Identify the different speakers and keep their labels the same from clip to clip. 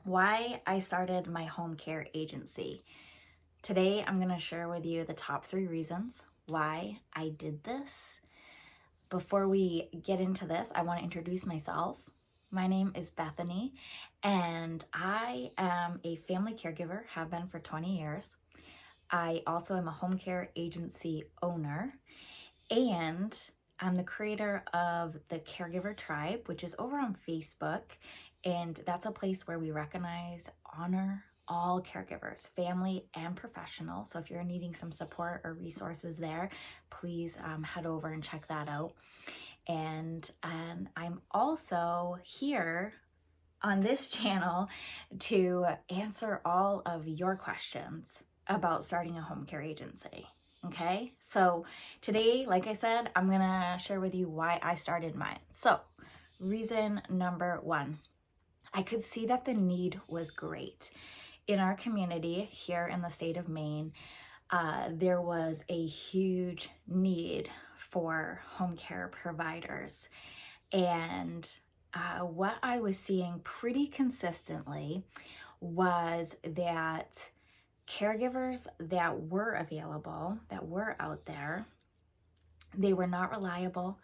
Speaker 1: why I started my home care agency. Today, I'm going to share with you the top 3 reasons why I did this. Before we get into this, I want to introduce myself. My name is Bethany, and I am a family caregiver, have been for 20 years. I also am a home care agency owner, and I'm the creator of the Caregiver Tribe, which is over on Facebook. And that's a place where we recognize, honor all caregivers, family and professional. So if you're needing some support or resources there, please head over and check that out. And I'm also here on this channel to answer all of your questions about starting a home care agency. Okay, so today, like I said, I'm gonna share with you why I started mine. So, reason number 1, I could see that the need was great. In our community here in the state of Maine, there was a huge need for home care providers. And what I was seeing pretty consistently was that caregivers that were available, that were out there, they were not reliable.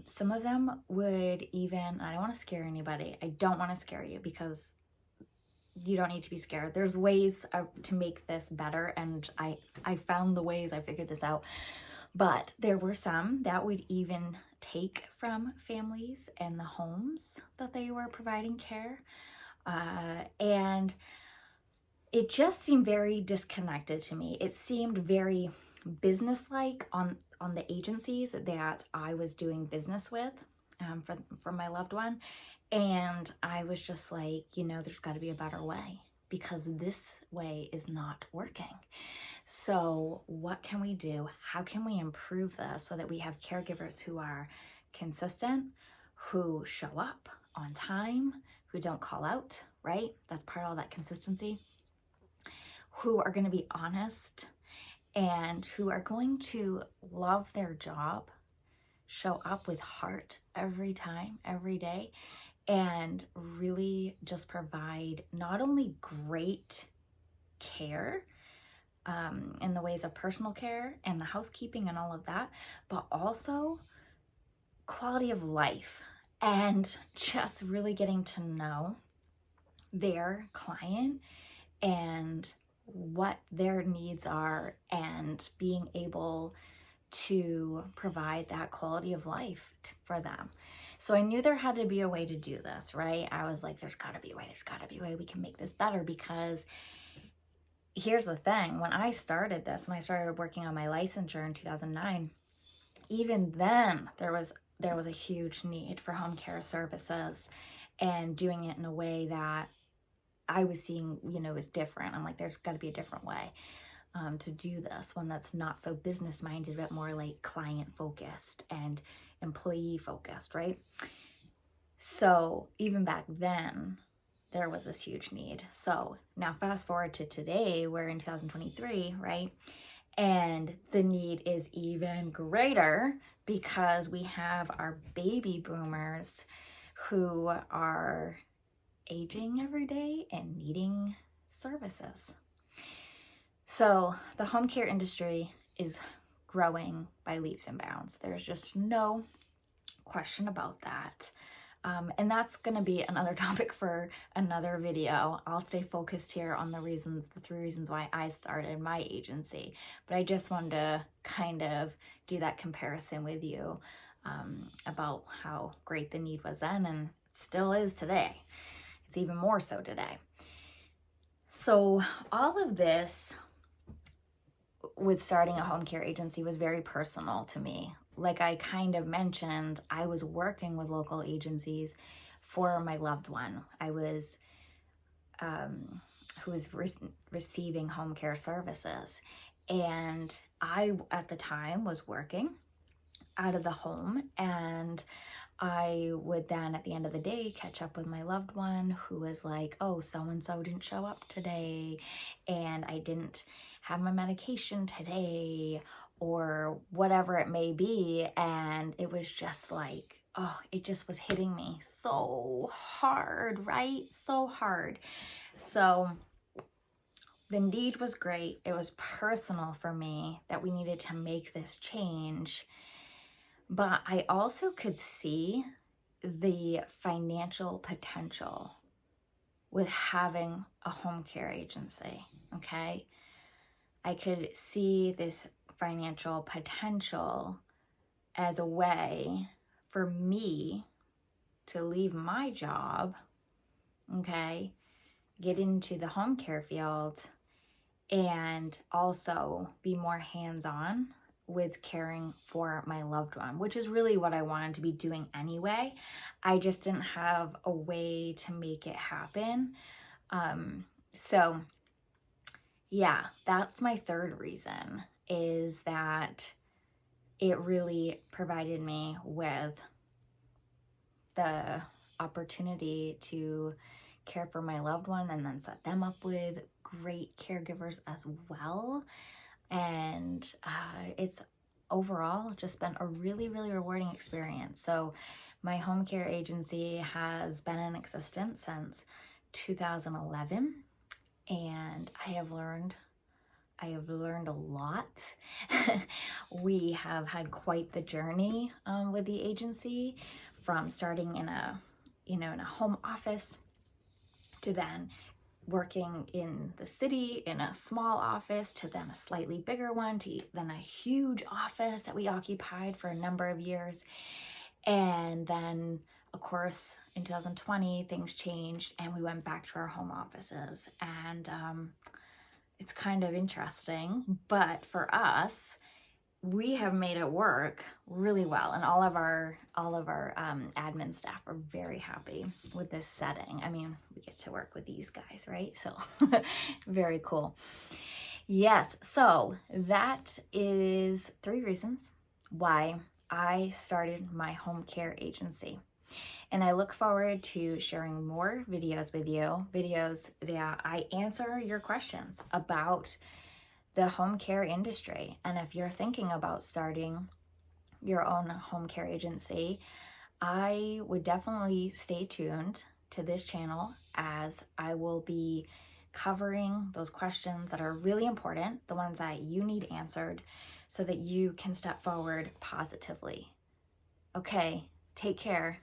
Speaker 1: Some of them would even, I don't want to scare anybody. I don't want to scare you because you don't need to be scared. There's ways to make this better, and I found the ways, I figured this out. But there were some that would even take from families and the homes that they were providing care. And it just seemed very disconnected to me. It seemed very businesslike on the agencies that I was doing business with for my loved one. And I was just like, there's got to be a better way because this way is not working. So what can we do? How can we improve this so that we have caregivers who are consistent, who show up on time, who don't call out, right? That's part of all that consistency. Who are going to be honest and who are going to love their job, show up with heart every time, every day, and really just provide not only great care in the ways of personal care and the housekeeping and all of that, but also quality of life and just really getting to know their client and what their needs are and being able to provide that quality of life for them. So I knew there had to be a way to do this, right? I was like, there's got to be a way we can make this better, because here's the thing. When I started this, when I started working on my licensure in 2009, even then there was a huge need for home care services and doing it in a way that I was seeing, was different. I'm like, there's got to be a different way to do this, one that's not so business minded, but more like client focused and employee focused, right? So even back then, there was this huge need. So now fast forward to today, we're in 2023, right? And the need is even greater because we have our baby boomers who are aging every day and needing services. So the home care industry is growing by leaps and bounds. There's just no question about that. And that's going to be another topic for another video. I'll stay focused here on the 3 reasons why I started my agency. But I just wanted to kind of do that comparison with you about how great the need was then and still is today. It's even more so today. So all of this with starting a home care agency was very personal to me. Like I kind of mentioned, I was working with local agencies for my loved one. I was, who was receiving home care services. And I, at the time, was working out of the home, and I would then at the end of the day catch up with my loved one who was like, oh, so-and-so didn't show up today, and I didn't have my medication today, or whatever it may be. And it was just like, oh, it just was hitting me so hard, right? So hard. So the need was great. It was personal for me that we needed to make this change. But I also could see the financial potential with having a home care agency, okay? I could see this financial potential as a way for me to leave my job, okay, get into the home care field, and also be more hands-on with caring for my loved one, which is really what I wanted to be doing anyway. I just didn't have a way to make it happen. So yeah, that's my third reason, is that it really provided me with the opportunity to care for my loved one and then set them up with great caregivers as well. And it's overall just been a really, really rewarding experience. So my home care agency has been in existence since 2011, and I have learned a lot. We have had quite the journey with the agency, from starting in a home office to then working in the city in a small office, to then a slightly bigger one, to then a huge office that we occupied for a number of years. And then, of course, in 2020, things changed and we went back to our home offices. And it's kind of interesting, but for us, we have made it work really well, and all of our admin staff are very happy with this setting. I mean, we get to work with these guys, right? So very cool. Yes, so that is 3 reasons why I started my home care agency. And I look forward to sharing more videos with you, videos that I answer your questions about the home care industry. And if you're thinking about starting your own home care agency, I would definitely stay tuned to this channel, as I will be covering those questions that are really important, the ones that you need answered, so that you can step forward positively. Okay, take care.